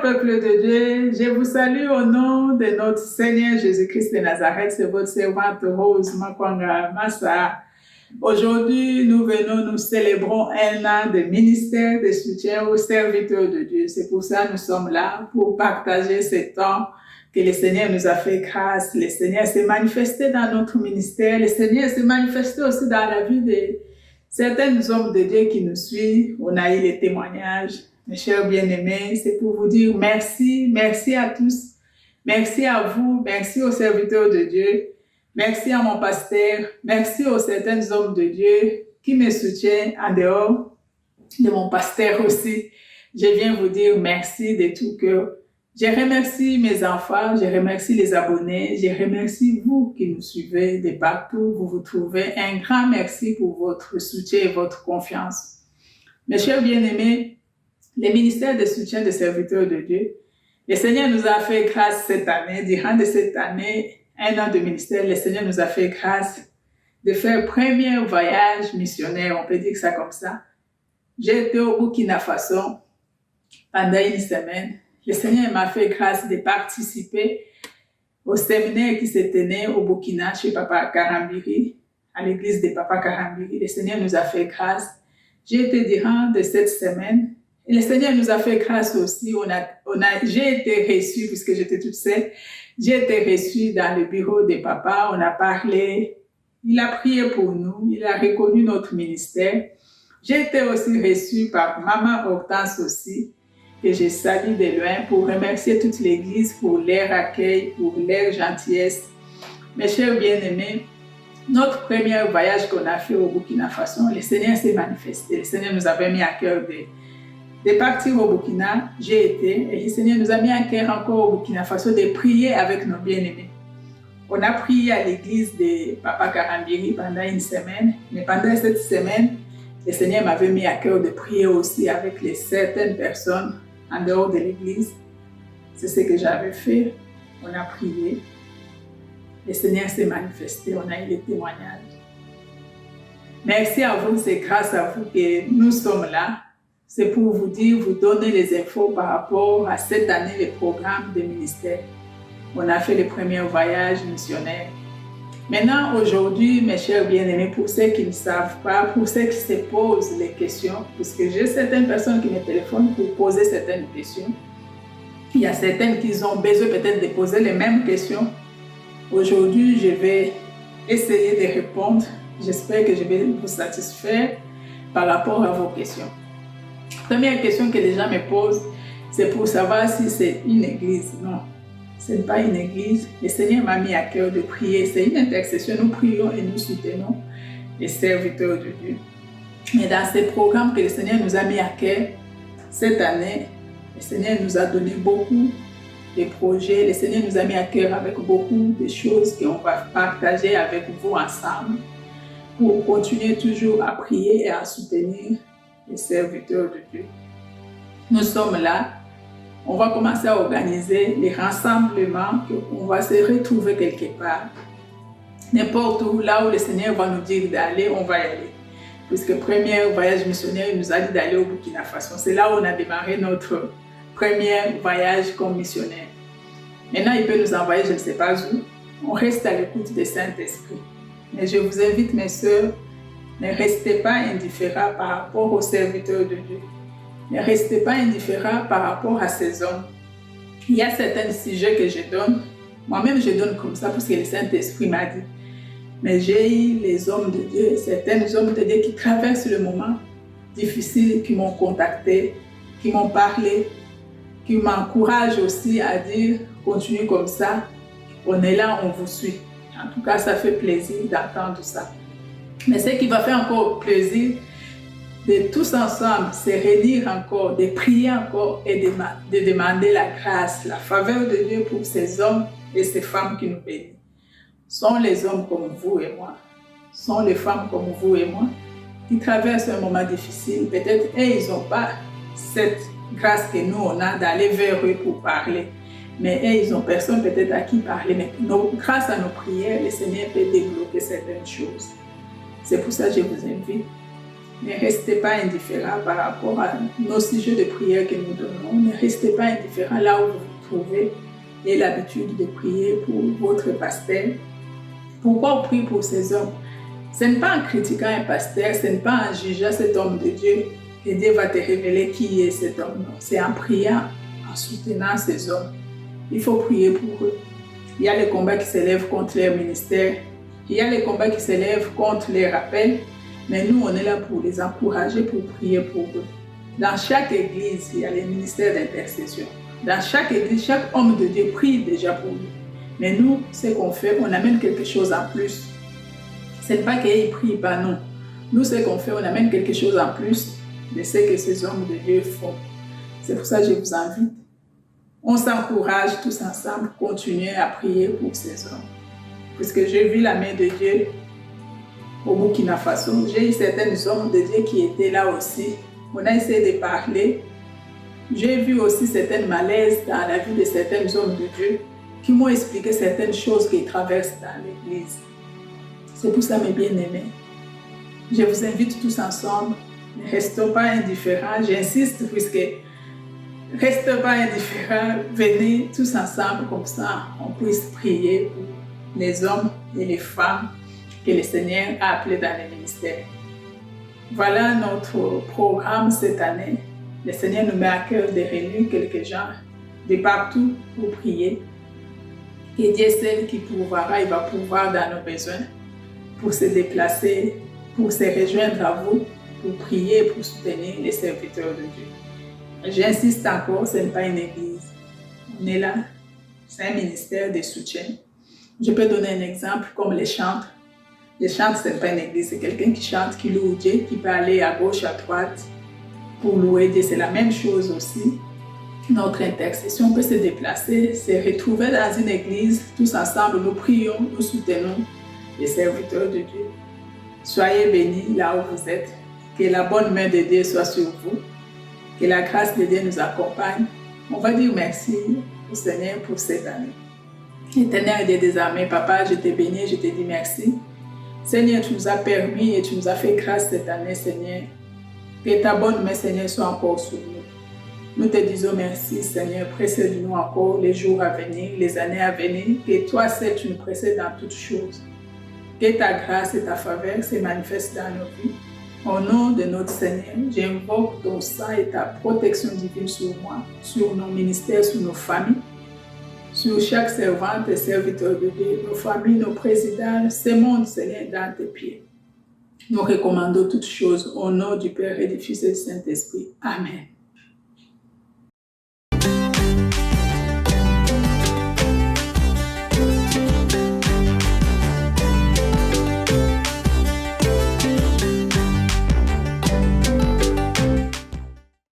peuple de Dieu, je vous salue au nom de notre Seigneur Jésus-Christ de Nazareth. C'est votre servante Rose Makwanga Massa. Aujourd'hui, nous célébrons un an de ministère de soutien aux serviteurs de Dieu. C'est pour ça que nous sommes là, pour partager ce temps que le Seigneur nous a fait grâce. Le Seigneur s'est manifesté dans notre ministère. Le Seigneur s'est manifesté aussi dans la vie de certains hommes de Dieu qui nous suivent. On a eu les témoignages. Mes chers bien-aimés, c'est pour vous dire merci, merci à tous, merci à vous, merci aux serviteurs de Dieu, merci à mon pasteur, merci aux certains hommes de Dieu qui me soutiennent en dehors de mon pasteur aussi. Je viens vous dire merci de tout cœur. Je remercie mes enfants, je remercie les abonnés, je remercie vous qui nous suivez de partout, vous vous trouvez. Un grand merci pour votre soutien et votre confiance. Mes chers bien-aimés, les ministères de soutien des serviteurs de Dieu, le Seigneur nous a fait grâce cette année, durant de cette année, un an de ministère, le Seigneur nous a fait grâce de faire le premier voyage missionnaire, on peut dire ça comme ça. J'ai été au Burkina Faso pendant une semaine. Le Seigneur m'a fait grâce de participer au séminaire qui se tenait au Burkina chez Papa Karambiri, à l'église de Papa Karambiri. Le Seigneur nous a fait grâce. J'ai été durant de cette semaine. Et le Seigneur nous a fait grâce aussi. J'ai été reçue, puisque j'étais toute seule, j'ai été reçue dans le bureau de papa. On a parlé. Il a prié pour nous. Il a reconnu notre ministère. J'ai été aussi reçue par maman Hortense aussi, que je salue de loin, pour remercier toute l'église pour leur accueil, pour leur gentillesse. Mes chers bien-aimés, notre premier voyage qu'on a fait au Burkina Faso, le Seigneur s'est manifesté. Le Seigneur nous avait mis à cœur de partir au Burkina. J'ai été, et le Seigneur nous a mis à cœur encore au Burkina Faso de prier avec nos bien-aimés. On a prié à l'église de Papa Karambiri pendant une semaine, mais pendant cette semaine, le Seigneur m'avait mis à cœur de prier aussi avec certaines personnes en dehors de l'église. C'est ce que j'avais fait. On a prié. Le Seigneur s'est manifesté. On a eu les témoignages. Merci à vous. C'est grâce à vous que nous sommes là. C'est pour vous dire, vous donner les infos par rapport à cette année, les programmes de ministère. On a fait le premier voyage missionnaire. Maintenant, aujourd'hui, mes chers bien-aimés, pour ceux qui ne savent pas, pour ceux qui se posent les questions, puisque j'ai certaines personnes qui me téléphonent pour poser certaines questions. Il y a certaines qui ont besoin peut-être de poser les mêmes questions. Aujourd'hui, je vais essayer de répondre. J'espère que je vais vous satisfaire par rapport à vos questions. Première question que les gens me posent, c'est pour savoir si c'est une église. Non, ce n'est pas une église. Le Seigneur m'a mis à cœur de prier. C'est une intercession. Nous prions et nous soutenons les serviteurs de Dieu. Mais dans ces programmes que le Seigneur nous a mis à cœur, cette année, le Seigneur nous a donné beaucoup de projets. Le Seigneur nous a mis à cœur avec beaucoup de choses qu'on va partager avec vous ensemble pour continuer toujours à prier et à soutenir les serviteurs de Dieu. Nous sommes là. On va commencer à organiser les rassemblements, on va se retrouver quelque part. N'importe où, là où le Seigneur va nous dire d'aller, on va y aller. Puisque le premier voyage missionnaire, il nous a dit d'aller au Burkina Faso. C'est là où on a démarré notre premier voyage comme missionnaire. Maintenant, il peut nous envoyer, je ne sais pas où. On reste à l'écoute du Saint-Esprit. Mais je vous invite, mes sœurs, ne restez pas indifférents par rapport aux serviteurs de Dieu. Ne restez pas indifférents par rapport à ces hommes. Il y a certains sujets que je donne. Moi-même, je donne comme ça parce que le Saint-Esprit m'a dit. Mais j'ai eu les hommes de Dieu, certains hommes de Dieu qui traversent le moment difficile, qui m'ont contacté, qui m'ont parlé, qui m'encouragent aussi à dire « Continue comme ça, on est là, on vous suit ». En tout cas, ça fait plaisir d'entendre ça. Mais ce qui va faire encore plaisir, de tous ensemble se réunir encore, de prier encore et de demander la grâce, la faveur de Dieu pour ces hommes et ces femmes qui nous bénissent. Sont les hommes comme vous et moi, sont les femmes comme vous et moi, qui traversent un moment difficile. Peut-être ils n'ont pas cette grâce que nous on a d'aller vers eux pour parler. Mais ils n'ont personne peut-être à qui parler. Mais grâce à nos prières, le Seigneur peut débloquer certaines choses. C'est pour ça que je vous invite. Ne restez pas indifférents par rapport à nos sujets de prière que nous donnons. Ne restez pas indifférents là où vous vous trouvez et l'habitude de prier pour votre pasteur. Pourquoi on prie pour ces hommes? Ce n'est pas en critiquant un pasteur, ce n'est pas en jugeant cet homme de Dieu que Dieu va te révéler qui est cet homme. Non, c'est en priant, en soutenant ces hommes. Il faut prier pour eux. Il y a les combats qui s'élèvent contre leur ministère. Il y a les combats qui s'élèvent contre les rappels. Mais nous, on est là pour les encourager, pour prier pour eux. Dans chaque église, il y a les ministères d'intercession. Dans chaque église, chaque homme de Dieu prie déjà pour lui. Mais nous, ce qu'on fait, on amène quelque chose en plus. Ce n'est pas qu'ils ne prient pas, non. Nous, ce qu'on fait, on amène quelque chose en plus de ce que ces hommes de Dieu font. C'est pour ça que je vous invite. On s'encourage tous ensemble, continuer à prier pour ces hommes. Puisque j'ai vu la main de Dieu au Burkina Faso. J'ai eu certains hommes de Dieu qui étaient là aussi. On a essayé de parler. J'ai vu aussi certains malaises dans la vie de certains hommes de Dieu qui m'ont expliqué certaines choses qu'ils traversent dans l'église. C'est pour ça, mes bien-aimés, je vous invite tous ensemble. Ne restons pas indifférents. J'insiste puisque restez pas indifférents. Venez tous ensemble comme ça, on puisse prier pour les hommes et les femmes que le Seigneur a appelés dans les ministères. Voilà notre programme cette année. Le Seigneur nous met à cœur de réunir quelques gens de partout pour prier. Et Dieu seul qui pourvoira, il va pourvoir dans nos besoins pour se déplacer, pour se rejoindre à vous, pour prier, pour soutenir les serviteurs de Dieu. J'insiste encore, ce n'est pas une église. On est là, c'est un ministère de soutien. Je peux donner un exemple comme les chantres. Les chantres, ce n'est pas une église, c'est quelqu'un qui chante, qui loue Dieu, qui peut aller à gauche, à droite pour louer Dieu. C'est la même chose aussi. Notre intercession peut se déplacer, se retrouver dans une église, tous ensemble, nous prions, nous soutenons les serviteurs de Dieu. Soyez bénis là où vous êtes. Que la bonne main de Dieu soit sur vous. Que la grâce de Dieu nous accompagne. On va dire merci au Seigneur pour cette année. Éternel Dieu des armées, Papa, je te bénis, je te dis merci. Seigneur, tu nous as permis et tu nous as fait grâce cette année, Seigneur. Que ta bonne main, Seigneur, soit encore sur nous. Nous te disons merci, Seigneur. Précède-nous encore les jours à venir, les années à venir. Que toi seul, tu nous précèdes dans toutes choses. Que ta grâce et ta faveur se manifestent dans nos vies. Au nom de notre Seigneur, j'invoque ton sang et ta protection divine sur moi, sur nos ministères, sur nos familles, sur chaque servante et serviteur de Dieu, nos familles, nos présidents, ce monde, Seigneur, dans tes pieds. Nous recommandons toutes choses au nom du Père et du Fils et du Saint-Esprit. Amen.